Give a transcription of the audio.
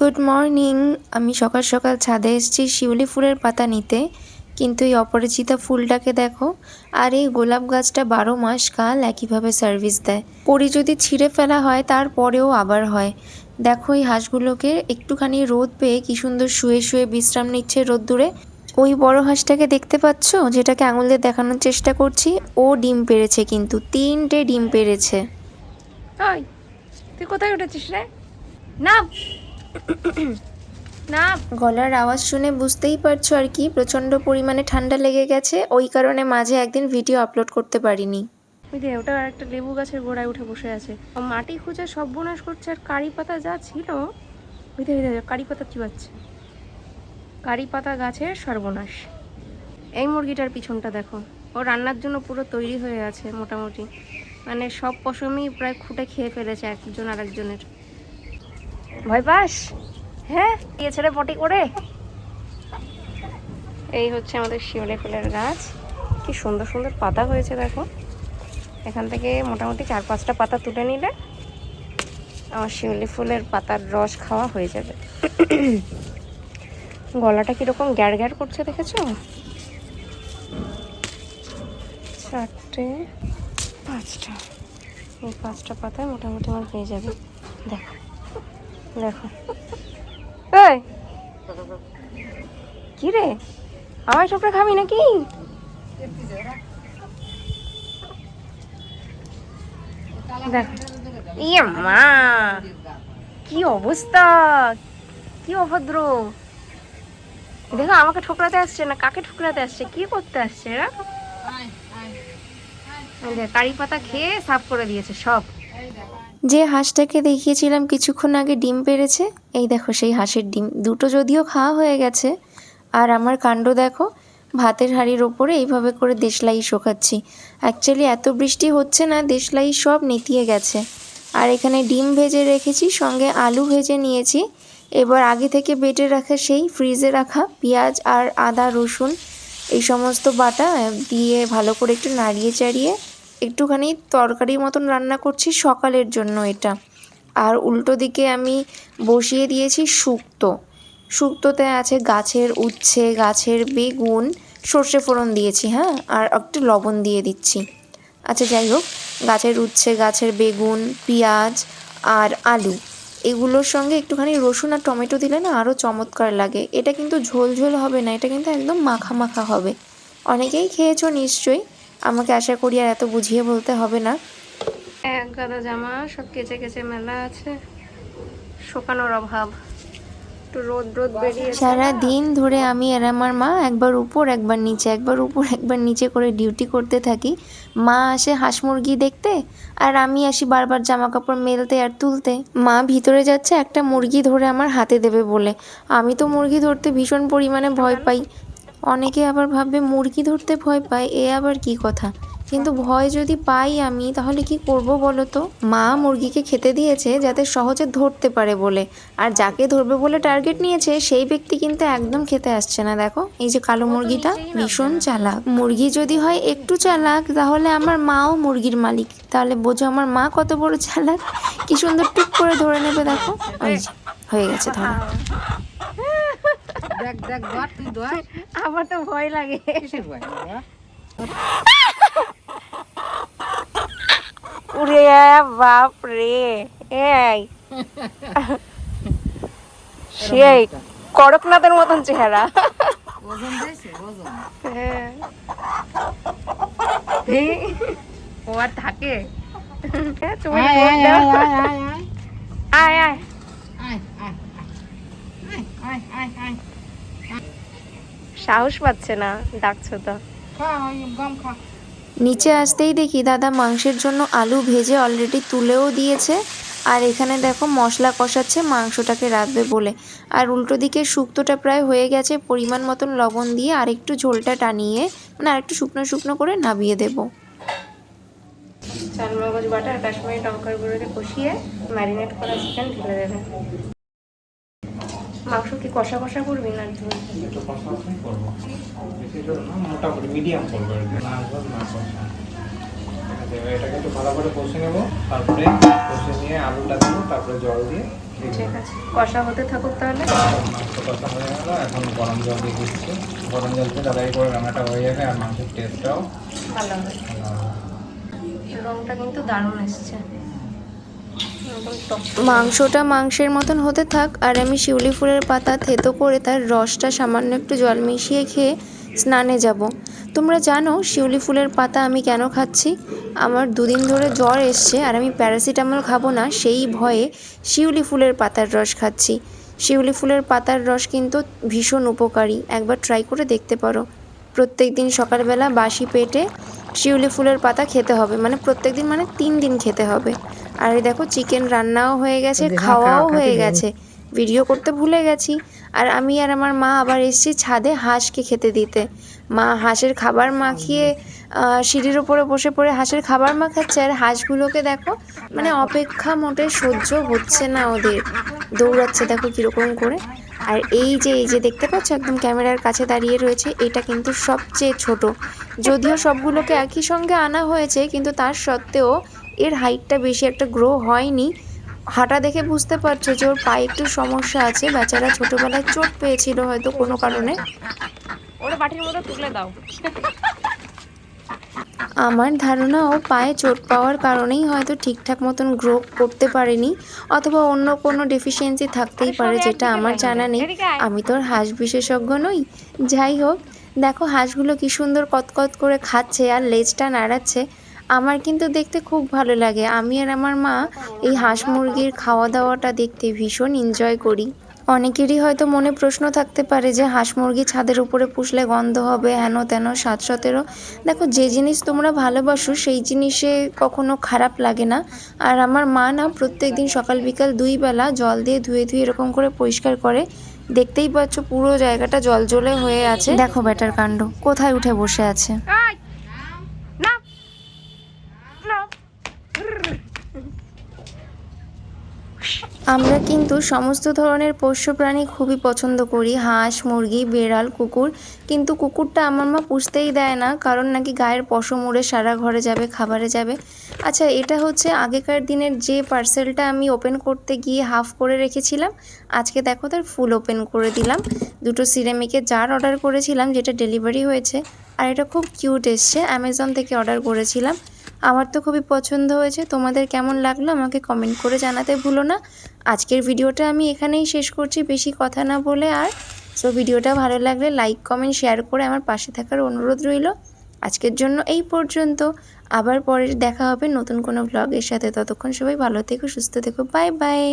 Good morning. আমি সকাল সকাল ছাদে এসেছি শিউলি ফুলের পাতা নিতে, কিন্তু এই অপরাজিতা ফুলটাকে দেখো। আর এই গোলাপ গাছটা 12 মাস কাল একইভাবে সার্ভিস দেয়। পরি যদি ছিঁড়ে ফেলা হয় তারপরেও আবার হয়। দেখো এই হাঁসগুলোকে একটুখানি রোদ পেয়ে কি সুন্দর শুয়ে শুয়ে বিশ্রাম নিচ্ছে রোদ্দুরে। ওই বড় হাঁসটাকে দেখতে পাচ্ছ, যেটাকে আঙুল দিয়ে দেখানোর চেষ্টা করছি, ও ডিম পেড়েছে, কিন্তু 3টে ডিম পেড়েছে। ওই তুই কোথায় উঠেছিস রে? না না, গলার আওয়াজ শুনে বুঝতেই পারছো আর কি, প্রচণ্ড পরিমাণে ঠান্ডা লেগে গেছে। ওই কারণে মাঝে একদিন ভিডিও আপলোড করতে পারিনি। ওই যে ওটা একটা লেবু গাছের গোড়ায় উঠে বসে আছে, মাটি খুঁজে সর্বনাশ করছে। আর কারি পাতা যা ছিল, বুঝতে কারি পাতা চিবাচ্ছে। কারি পাতা গাছের সর্বনাশ। এই মুরগিটার পিছনটা দেখো, ও রান্নার জন্য পুরো তৈরি হয়ে আছে মোটামুটি। মানে সব পশমই প্রায় খুঁটে খেয়ে ফেলেছে একজন আর একজনের। ভয় পাস? হ্যাঁ, গিয়েছে রে পটি করে। এই হচ্ছে আমাদের শিউলি ফুলের গাছ। কি সুন্দর সুন্দর পাতা হয়েছে দেখো। এখান থেকে মোটামুটি 4-5টা পাতা তুলে নিলে আমার শিউলি ফুলের পাতার রস খাওয়া হয়ে যাবে। গলাটা কিরকম গ্যার গ্যার করছে দেখেছো? 4টে 5টা, এই 5টা পাতায় মোটামুটি আমার হয়ে যাবে। দেখো দেখো, এই কি রে, আমায় চোখটা খাবি নাকি? দেখো, ইয়ে মা, কি অবস্থা, কি অভদ্র। দেখো আমাকে ঠোকরাতে আসছে না, কাকে ঠোকরাতে আসছে, কি করতে আসছে এরা? কারি পাতা খেয়ে সাফ করে দিয়েছে সব। যে হাঁসটাকে দেখিয়েছিলাম কিছুক্ষণ আগে ডিম পেড়েছে, এই দেখো সেই হাঁসের ডিম দুটো, যদিও খাওয়া হয়ে গেছে। আর আমার কাণ্ড দেখো, ভাতের হাঁড়ির ওপরে এইভাবে করে দেশলাই শোকাচ্ছি। অ্যাকচুয়ালি এত বৃষ্টি হচ্ছে না, দেশলাই সব নেতিয়ে গেছে। আর এখানে ডিম ভেজে রেখেছি, সঙ্গে আলু ভেজে নিয়েছি। এবার আগে থেকে বেটে রাখা সেই ফ্রিজে রাখা পেঁয়াজ আর আদা রসুন এই সমস্ত বাটা দিয়ে ভালো করে একটু নাড়িয়ে চাড়িয়ে একটুখানি তরকারির মতন রান্না করছি সকালের জন্য এটা। আর উল্টো দিকে আমি বসিয়ে দিয়েছি শুক্তো। শুক্তোতে আছে গাছের উচ্ছে, গাছের বেগুন, সর্ষে ফোড়ন দিয়েছি, হ্যাঁ, আর একটু লবণ দিয়ে দিচ্ছি। আচ্ছা যাই হোক, গাছের উচ্ছে, গাছের বেগুন, পেঁয়াজ আর আলু, এগুলোর সঙ্গে একটুখানি রসুন আর টমেটো দিলে না আরও চমৎকার লাগে। এটা কিন্তু ঝোল ঝোল হবে না, এটা কিন্তু একদম মাখা মাখা হবে। অনেকেই খেয়েছো নিশ্চয়ই, আমাকে আশা করি আর এত বুঝিয়ে বলতে হবে না। এক গাদা জামা সব কেচে কেচে মেলা আছে, শুকানোর অভাব। একটু রোদ রোদ বেরিয়েছে। সারা দিন ধরে আমি আর আমার মা একবার উপর একবার নিচে, একবার উপর একবার নিচে করে ডিউটি করতে থাকি। মা আসে হাঁস মুরগি দেখতে, আর আমি আসি বারবার জামা কাপড় মেলতে আর তুলতে। মা ভিতরে যাচ্ছে একটা মুরগি ধরে আমার হাতে দেবে বলে। আমি তো মুরগি ধরতে ভীষণ পরিমাণে ভয় পাই। অনেকে আবার ভাববে মুরগি ধরতে ভয় পায়, এ আবার কি কথা। কিন্তু ভয় যদি পাই আমি, তাহলে কি করব বলো তো? মা মুরগিকে খেতে দিয়েছে যাতে সহজে ধরতে পারে বলে, আর যাকে ধরবে বলে টার্গেট নিয়েছে সেই ব্যক্তি কিন্তু একদম খেতে আসছে না। দেখো এই যে কালো মুরগিটা ভীষণ চালাক। মুরগি যদি হয় একটু চালাক, তাহলে আমার মাও মুরগির মালিক। তাহলে বোঝো আমার মা কত বড় চালাক। কি সুন্দর টুক করে ধরে নেবে দেখো। ওই যে হয়ে গেছে ধরা। দেখ দেখ ধর, তুই ধর। আমার তো ভয় লাগে। কিসের ভয়? উরে বাপ রে, এই সেই করকনাথের মতন চেহারা। ওজন দিয়েছে, ওজন। হ্যাঁ, ও আর থাকে? তুমি আয় ভোট আয় দাও। আয় আয় আয় আয় আয়, আয় আয় আয় আয় আয়। সাহস পাচ্ছে না, ডাকছো তো। খা, ওই গম খা। নিচে আসতেই দেখি দাদা মাংসের জন্য আলু ভেজে অলরেডি তুলেও দিয়েছে। আর এখানে দেখো মশলা কষাচ্ছে মাংসটাকে রাঁধবে বলে। আর উল্টো দিকে শুক্তোটা প্রায় হয়ে গেছে, পরিমাণ মতন লবণ দিয়ে আর একটু ঝোলটা টানিয়ে, মানে আর একটু শুকনো শুকনো করে নামিয়ে দেবো। চাল মগজ বাটা আর কাশ্মীরি লঙ্কার গুঁড়োতে কষিয়ে ম্যারিনেট করা চিকেন ঢেলে দেবে। মাংস কি কষা কষা করবি না ঝোল? একটু কষা কষাই করবো, বেশি ঝোল না, মোটামুটি মিডিয়াম করবো আর কি। না ঝোল না কষা। এটাকে একটু ভালো করে কষে নেবো, তারপরে কষে নিয়ে আলুটা দেবো, তারপরে জল দিয়ে ঠিক আছে, কষা হতে থাকুক তাহলে। মাংস কষা হয়ে গেল, এখন গরম জল দিয়ে দিচ্ছি। গরম জল দিয়ে তাড়াতাড়ি করে রান্নাটা হয়ে যাবে আর মাংসের টেস্টটাও ভালো হবে। ভালো হবে। রংটা কিন্তু দারুণ এসছে, একদম টক। মাংসটা মাংসের মতন হতে থাক আর আমি শিউলি ফুলের পাতা থেতো করে তার রসটা সামান্য একটু জল মিশিয়ে খেয়ে স্নানে যাব। তোমরা জানো শিউলি ফুলের পাতা আমি কেন খাচ্ছি? আমার 2 দিন ধরে জ্বর এসছে আর আমি প্যারাসিটামল খাবো না সেই ভয়ে শিউলি ফুলের পাতার রস খাচ্ছি। শিউলি ফুলের পাতার রস কিন্তু ভীষণ উপকারী, একবার ট্রাই করে দেখতে পারো। প্রত্যেক দিন সকালবেলা বাসি পেটে শিউলি ফুলের পাতা খেতে হবে, মানে প্রত্যেক দিন মানে 3 দিন খেতে হবে। আর এই দেখো চিকেন রান্নাও হয়ে গেছে, খাওয়াও হয়ে গেছে, ভিডিও করতে ভুলে গেছি। আর আমি আর আমার মা আবার এসেছি ছাদে হাঁসকে খেতে দিতে। মা হাঁসের খাবার মাখিয়ে সিঁড়ির ওপরে বসে পড়ে হাঁসের খাবার মাখাচ্ছে, আর হাঁসগুলোকে দেখো মানে অপেক্ষা মোটে সহ্য হচ্ছে না ওদের, দৌড়াচ্ছে দেখো কীরকম করে। আর এই যে দেখতে পাচ্ছ একদম ক্যামেরার কাছে দাঁড়িয়ে রয়েছে, এটা কিন্তু সবচেয়ে ছোট। যদিও সবগুলোকে একই সঙ্গে আনা হয়েছে কিন্তু তার সত্ত্বেও এর হাইটটা বেশি একটা গ্রো হয়নি। হাঁটা দেখে বুঝতে পারছো যে ওর পায়ে একটু সমস্যা আছে, বেচারা ছোটবেলায় চোট পেয়েছিল হয়তো কোনো কারণে। ওটা বাটির মতো তুলে দাও। আমার ধারণা ও পায়ে চোট পাওয়ার কারণেই হয়তো ঠিকঠাক মতন গ্রো করতে পারেনি, অথবা অন্য কোনো ডেফিসিয়েন্সি থাকতেই পারে যেটা আমার জানা নেই। আমি তো আর হাঁস বিশেষজ্ঞ নই। যাই হোক, দেখো হাঁসগুলো কি সুন্দর কতকত করে খাচ্ছে আর লেজটা নাড়াচ্ছে। আমার কিন্তু দেখতে খুব ভালো লাগে। আমি আর আমার মা এই হাঁস মুরগির খাওয়া দাওয়াটা দেখতে ভীষণ এনজয় করি। অনেকেরই হয়তো মনে প্রশ্ন থাকতে পারে যে হাঁস মুরগি ছাদের উপরে পুষলে গন্ধ হবে, হেন তেন 7-17। দেখো যে জিনিস তোমরা ভালোবাসো সেই জিনিসে কখনো খারাপ লাগে না। আর আমার মা না প্রত্যেক দিন সকাল বিকাল 2 বেলা জল দিয়ে ধুয়ে এরকম করে পরিষ্কার করে। দেখতেই পাচ্ছ পুরো জায়গাটা জলজলে হয়ে আছে। দেখো বেটার কাণ্ড, কোথায় উঠে বসে আছে। না না, আমরা কিন্তু সমস্ত ধরনের পোষ্য প্রাণী খুবই পছন্দ করি, হাঁস মুরগি বেড়াল কুকুর। কিন্তু কুকুরটা আমার মা পুষতেই দেয় না, কারণ নাকি গায়ের পশম উড়ে সারা ঘরে যাবে, খাবারে যাবে। আচ্ছা, এটা হচ্ছে আগেকার দিনের যে পার্সেলটা আমি ওপেন করতে গিয়ে হাফ করে রেখেছিলাম, আজকে দেখো তার ফুল ওপেন করে দিলাম। 2টো সিরামিকের জার অর্ডার করেছিলাম যেটা ডেলিভারি হয়েছে, আর এটা খুব কিউট এসছে, অ্যামাজন থেকে অর্ডার করেছিলাম। আমার তো খুবই পছন্দ হয়েছে। তোমাদের কেমন লাগলো আমাকে কমেন্ট করে জানাতে ভুলো না। আজকের ভিডিওটা আমি এখানেই শেষ করছি, বেশি কথা না বলে আর। সো ভিডিওটা ভালো লাগলে লাইক কমেন্ট শেয়ার করে আমার পাশে থাকার অনুরোধ রইল। আজকের জন্য এই পর্যন্ত, আবার পরে দেখা হবে নতুন কোনো ব্লগের সাথে। ততক্ষণ সবাই ভালো থেকো, সুস্থ থেকো, বাই বাই।